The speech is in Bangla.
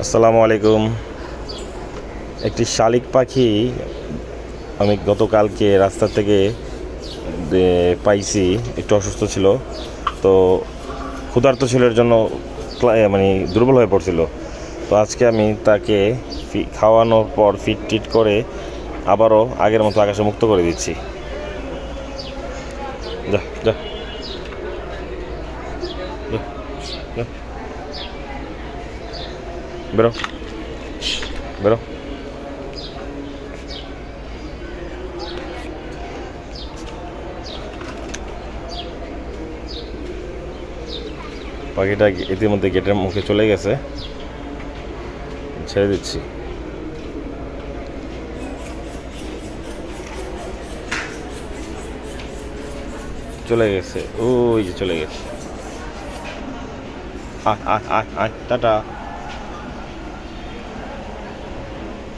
আসসালামু আলাইকুম। একটি শালিক পাখি আমি গতকালকে রাস্তা থেকে পাইছি। একটু অসুস্থ ছিল, তো ক্ষুধার্ত ছিল, এর জন্য মানে দুর্বল হয়ে পড়ছিল। তো আজকে আমি তাকে খাওয়ানোর পর ফিট টিট করে আবারও আগের মতো আকাশে মুক্ত করে দিচ্ছি। যা যা যা, যা। বেরো বেরো। পাখিটা ইতিমধ্যে গেটের মুখে চলে গেছে, ছেড়ে দিচ্ছি। চলে গেছে, ওই যে চলে গেছে। আয় আয় আয় আয়, টাটা।